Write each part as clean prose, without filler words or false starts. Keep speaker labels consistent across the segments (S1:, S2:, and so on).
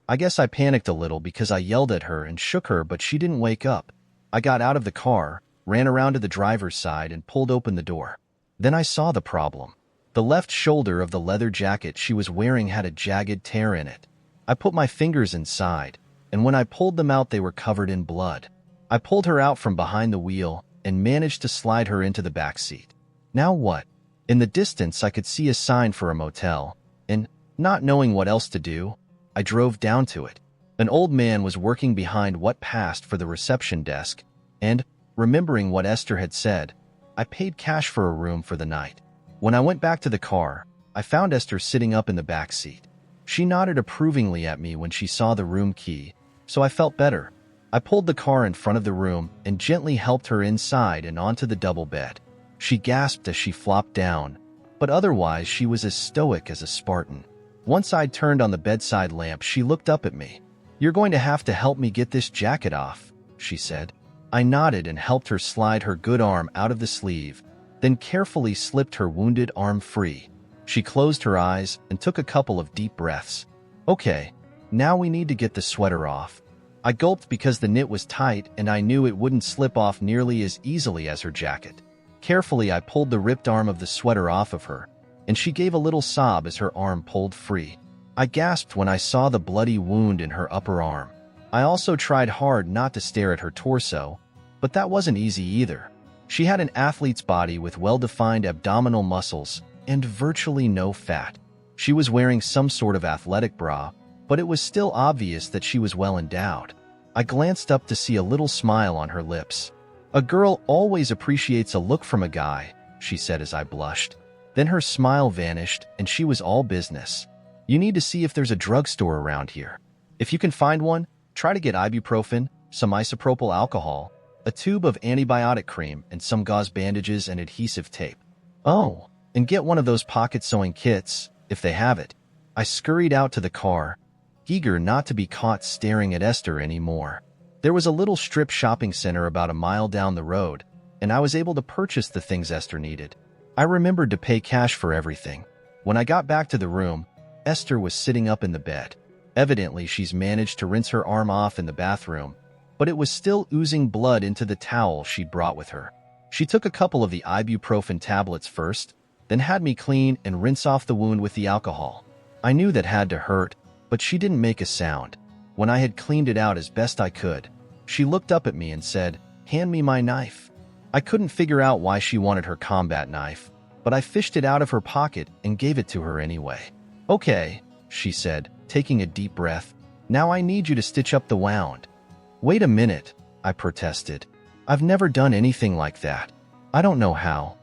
S1: I guess I panicked a little because I yelled at her and shook her, but she didn't wake up. I got out of the car, ran around to the driver's side, and pulled open the door. Then I saw the problem. The left shoulder of the leather jacket she was wearing had a jagged tear in it. I put my fingers inside, and when I pulled them out, they were covered in blood. I pulled her out from behind the wheel and managed to slide her into the back seat. Now what? In the distance, I could see a sign for a motel, and, not knowing what else to do, I drove down to it. An old man was working behind what passed for the reception desk, and, remembering what Esther had said, I paid cash for a room for the night. When I went back to the car, I found Esther sitting up in the back seat. She nodded approvingly at me when she saw the room key, so I felt better. I pulled the car in front of the room and gently helped her inside and onto the double bed. She gasped as she flopped down, but otherwise she was as stoic as a Spartan. Once I'd turned on the bedside lamp, she looked up at me. "You're going to have to help me get this jacket off," she said. I nodded and helped her slide her good arm out of the sleeve, then carefully slipped her wounded arm free. She closed her eyes and took a couple of deep breaths. "Okay, now we need to get the sweater off." I gulped because the knit was tight and I knew it wouldn't slip off nearly as easily as her jacket. Carefully, I pulled the ripped arm of the sweater off of her, and she gave a little sob as her arm pulled free. I gasped when I saw the bloody wound in her upper arm. I also tried hard not to stare at her torso, but that wasn't easy either. She had an athlete's body with well-defined abdominal muscles and virtually no fat. She was wearing some sort of athletic bra, but it was still obvious that she was well endowed. I glanced up to see a little smile on her lips. "A girl always appreciates a look from a guy," she said as I blushed. Then her smile vanished and she was all business. "You need to see if there's a drugstore around here. If you can find one, try to get ibuprofen, some isopropyl alcohol, a tube of antibiotic cream, and some gauze bandages and adhesive tape. Oh, and get one of those pocket sewing kits, if they have it." I scurried out to the car, eager not to be caught staring at Esther anymore. There was a little strip shopping center about a mile down the road, and I was able to purchase the things Esther needed. I remembered to pay cash for everything. When I got back to the room, Esther was sitting up in the bed. Evidently, she's managed to rinse her arm off in the bathroom, but it was still oozing blood into the towel she'd brought with her. She took a couple of the ibuprofen tablets first, then had me clean and rinse off the wound with the alcohol. I knew that had to hurt, but she didn't make a sound. When I had cleaned it out as best I could, she looked up at me and said, "Hand me my knife." I couldn't figure out why she wanted her combat knife, but I fished it out of her pocket and gave it to her anyway. "Okay," she said, taking a deep breath. "Now I need you to stitch up the wound." "Wait a minute," I protested. "I've never done anything like that. I don't know how."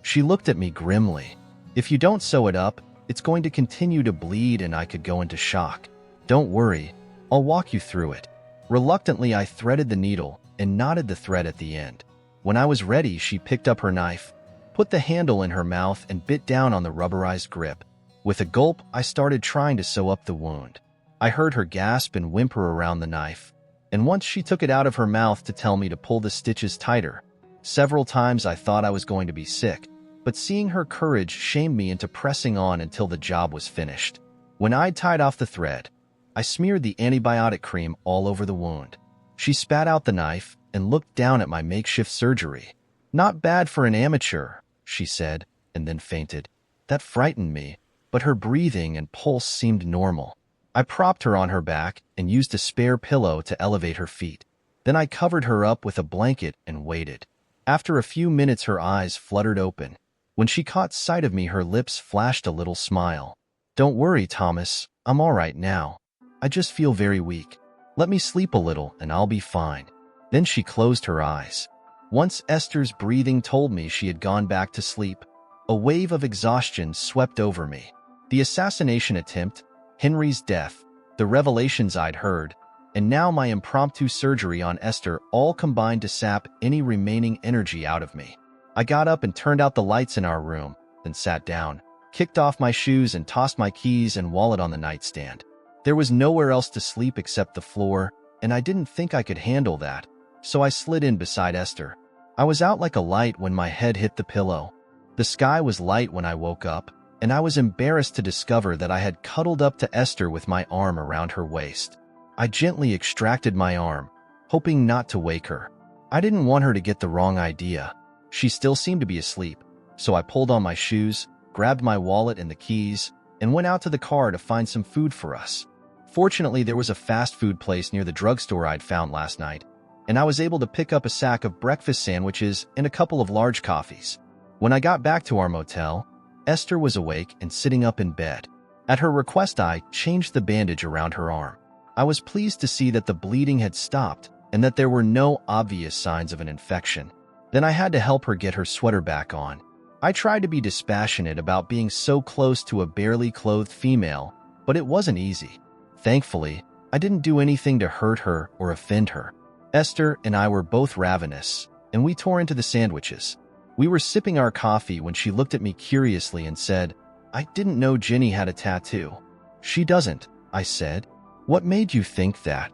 S1: She looked at me grimly. "If you don't sew it up, it's going to continue to bleed and I could go into shock. Don't worry, I'll walk you through it." Reluctantly, I threaded the needle and knotted the thread at the end. When I was ready, she picked up her knife, put the handle in her mouth, and bit down on the rubberized grip. With a gulp, I started trying to sew up the wound. I heard her gasp and whimper around the knife, and once she took it out of her mouth to tell me to pull the stitches tighter. Several times I thought I was going to be sick, but seeing her courage shamed me into pressing on until the job was finished. When I'd tied off the thread, I smeared the antibiotic cream all over the wound. She spat out the knife and looked down at my makeshift surgery. "Not bad for an amateur," she said, and then fainted. That frightened me, but her breathing and pulse seemed normal. I propped her on her back and used a spare pillow to elevate her feet. Then I covered her up with a blanket and waited. After a few minutes, her eyes fluttered open. When she caught sight of me, her lips flashed a little smile. "Don't worry, Thomas, I'm all right now. I just feel very weak. Let me sleep a little and I'll be fine." Then she closed her eyes. Once Esther's breathing told me she had gone back to sleep, a wave of exhaustion swept over me. The assassination attempt, Henry's death, the revelations I'd heard, and now my impromptu surgery on Esther all combined to sap any remaining energy out of me. I got up and turned out the lights in our room, then sat down, kicked off my shoes, and tossed my keys and wallet on the nightstand. There was nowhere else to sleep except the floor, and I didn't think I could handle that, so I slid in beside Esther. I was out like a light when my head hit the pillow. The sky was light when I woke up, and I was embarrassed to discover that I had cuddled up to Esther with my arm around her waist. I gently extracted my arm, hoping not to wake her. I didn't want her to get the wrong idea. She still seemed to be asleep, so I pulled on my shoes, grabbed my wallet and the keys, and went out to the car to find some food for us. Fortunately, there was a fast food place near the drugstore I'd found last night, and I was able to pick up a sack of breakfast sandwiches and a couple of large coffees. When I got back to our motel, Esther was awake and sitting up in bed. At her request, I changed the bandage around her arm. I was pleased to see that the bleeding had stopped and that there were no obvious signs of an infection. Then I had to help her get her sweater back on. I tried to be dispassionate about being so close to a barely clothed female, but it wasn't easy. Thankfully, I didn't do anything to hurt her or offend her. Esther and I were both ravenous, and we tore into the sandwiches. We were sipping our coffee when she looked at me curiously and said, "I didn't know Ginny had a tattoo." "She doesn't," I said. "What made you think that?"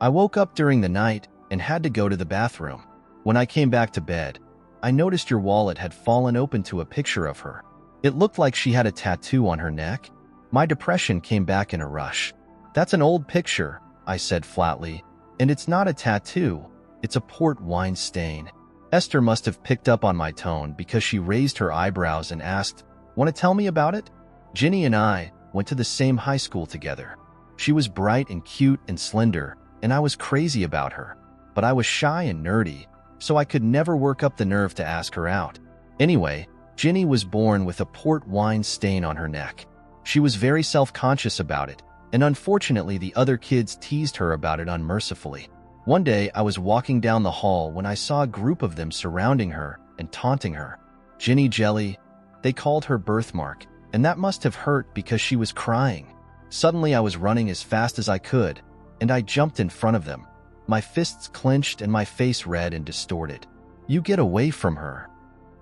S1: "I woke up during the night and had to go to the bathroom. When I came back to bed, I noticed your wallet had fallen open to a picture of her. It looked like she had a tattoo on her neck." My depression came back in a rush. "That's an old picture," I said flatly, "and it's not a tattoo, it's a port wine stain." Esther must have picked up on my tone because she raised her eyebrows and asked, "Want to tell me about it?" Ginny and I went to the same high school together. She was bright and cute and slender, and I was crazy about her. But I was shy and nerdy, so I could never work up the nerve to ask her out. Anyway, Ginny was born with a port wine stain on her neck. She was very self-conscious about it, and unfortunately the other kids teased her about it unmercifully. One day, I was walking down the hall when I saw a group of them surrounding her and taunting her. "Ginny Jelly," they called her birthmark, and that must have hurt because she was crying. Suddenly, I was running as fast as I could, and I jumped in front of them. My fists clenched and my face red and distorted. "You get away from her,"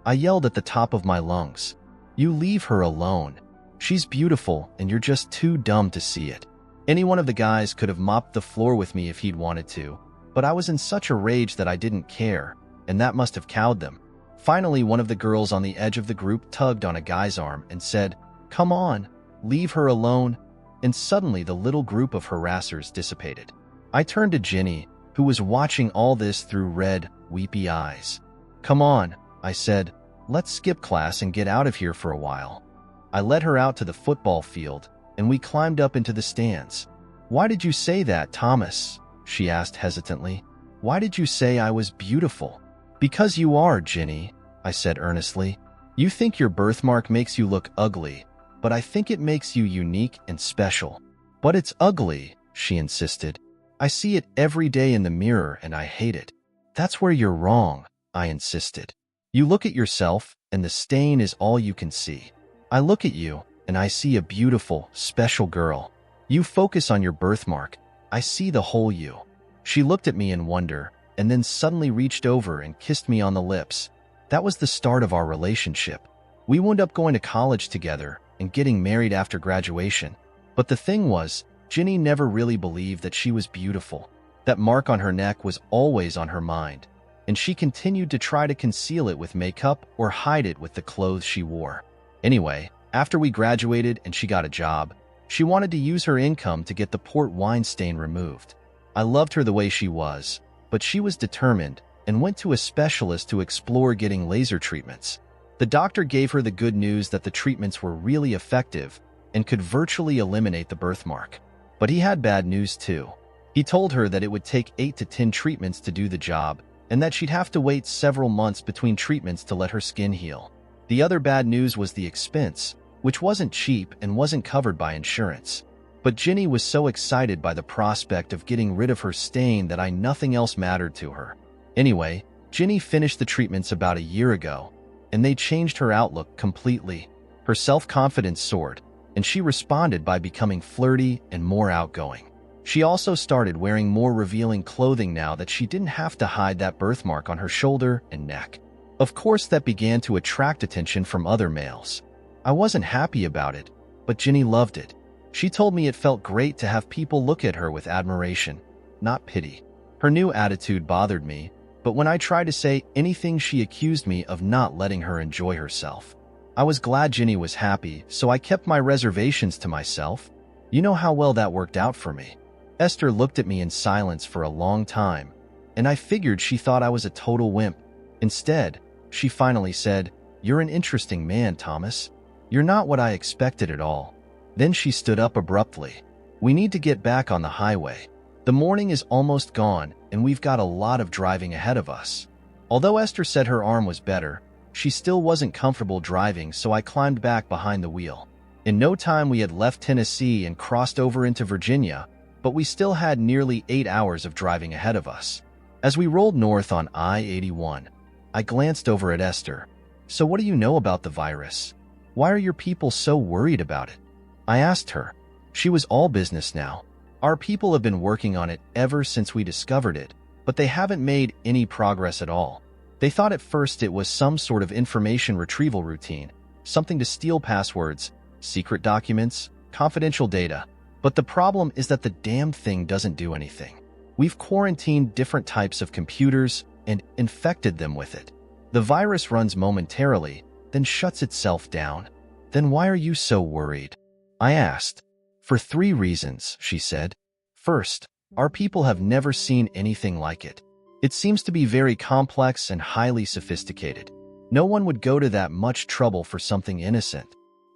S1: I yelled at the top of my lungs. "You leave her alone. She's beautiful, and you're just too dumb to see it." Any one of the guys could have mopped the floor with me if he'd wanted to, but I was in such a rage that I didn't care, and that must have cowed them. Finally, one of the girls on the edge of the group tugged on a guy's arm and said, "Come on, leave her alone," and suddenly the little group of harassers dissipated. I turned to Ginny, who was watching all this through red, weepy eyes. "Come on," I said, "let's skip class and get out of here for a while." I led her out to the football field, and we climbed up into the stands. "Why did you say that, Thomas?" she asked hesitantly. "Why did you say I was beautiful?" "Because you are, Ginny," I said earnestly. "You think your birthmark makes you look ugly, but I think it makes you unique and special." "But it's ugly," she insisted. "I see it every day in the mirror and I hate it." "That's where you're wrong," I insisted. "You look at yourself and the stain is all you can see. I look at you and I see a beautiful, special girl. You focus on your birthmark. I see the whole you." She looked at me in wonder and then suddenly reached over and kissed me on the lips. That was the start of our relationship. We wound up going to college together and getting married after graduation. But the thing was, Ginny never really believed that she was beautiful. That mark on her neck was always on her mind, and she continued to try to conceal it with makeup or hide it with the clothes she wore. Anyway, after we graduated and she got a job, she wanted to use her income to get the port wine stain removed. I loved her the way she was, but she was determined and went to a specialist to explore getting laser treatments. The doctor gave her the good news that the treatments were really effective and could virtually eliminate the birthmark. But he had bad news too. He told her that it would take 8 to 10 treatments to do the job, and that she'd have to wait several months between treatments to let her skin heal. The other bad news was the expense, which wasn't cheap and wasn't covered by insurance. But Ginny was so excited by the prospect of getting rid of her stain that nothing else mattered to her. Anyway, Ginny finished the treatments about a year ago, and they changed her outlook completely. Her self-confidence soared, and she responded by becoming flirty and more outgoing. She also started wearing more revealing clothing now that she didn't have to hide that birthmark on her shoulder and neck. Of course, that began to attract attention from other males. I wasn't happy about it, but Ginny loved it. She told me it felt great to have people look at her with admiration, not pity. Her new attitude bothered me, but when I tried to say anything, she accused me of not letting her enjoy herself. I was glad Ginny was happy, so I kept my reservations to myself. You know how well that worked out for me. Esther looked at me in silence for a long time, and I figured she thought I was a total wimp. Instead, she finally said, "You're an interesting man, Thomas. You're not what I expected at all." Then she stood up abruptly. "We need to get back on the highway. The morning is almost gone, and we've got a lot of driving ahead of us." Although Esther said her arm was better, she still wasn't comfortable driving, so I climbed back behind the wheel. In no time we had left Tennessee and crossed over into Virginia, but we still had nearly 8 hours of driving ahead of us. As we rolled north on I-81, I glanced over at Esther. "So what do you know about the virus? Why are your people so worried about it?" I asked her. She was all business now. "Our people have been working on it ever since we discovered it, but they haven't made any progress at all. They thought at first it was some sort of information retrieval routine, something to steal passwords, secret documents, confidential data. But the problem is that the damn thing doesn't do anything. We've quarantined different types of computers and infected them with it. The virus runs momentarily, then shuts itself down. Then why are you so worried?" I asked. "For 3 reasons," she said. "First, our people have never seen anything like it. It seems to be very complex and highly sophisticated. No one would go to that much trouble for something innocent.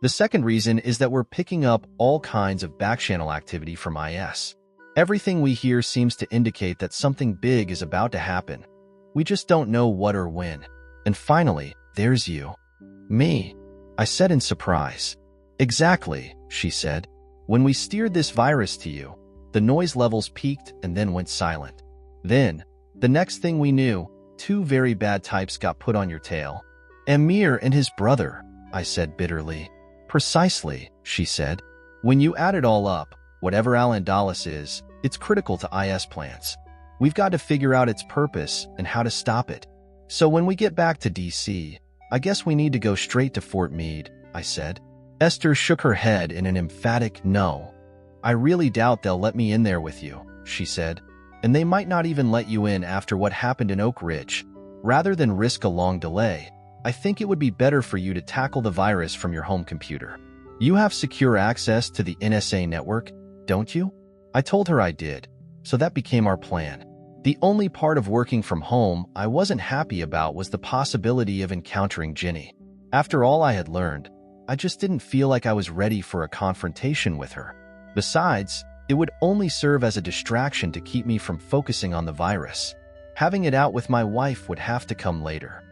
S1: The second reason is that we're picking up all kinds of backchannel activity from IS. Everything we hear seems to indicate that something big is about to happen. We just don't know what or when. And finally, there's you." "Me?" I said in surprise. "Exactly," she said. "When we steered this virus to you, the noise levels peaked and then went silent. Then, the next thing we knew, 2 very bad types got put on your tail." "Amir and his brother," I said bitterly. "Precisely," she said. "When you add it all up, whatever Alan Dulles is, it's critical to IS plans. We've got to figure out its purpose and how to stop it. So when we get back to DC, I guess we need to go straight to Fort Meade," I said. Esther shook her head in an emphatic no. "I really doubt they'll let me in there with you," she said. "And they might not even let you in after what happened in Oak Ridge. Rather than risk a long delay, I think it would be better for you to tackle the virus from your home computer. You have secure access to the NSA network, don't you?" I told her I did, so that became our plan. The only part of working from home I wasn't happy about was the possibility of encountering Ginny. After all I had learned, I just didn't feel like I was ready for a confrontation with her. Besides, it would only serve as a distraction to keep me from focusing on the virus. Having it out with my wife would have to come later.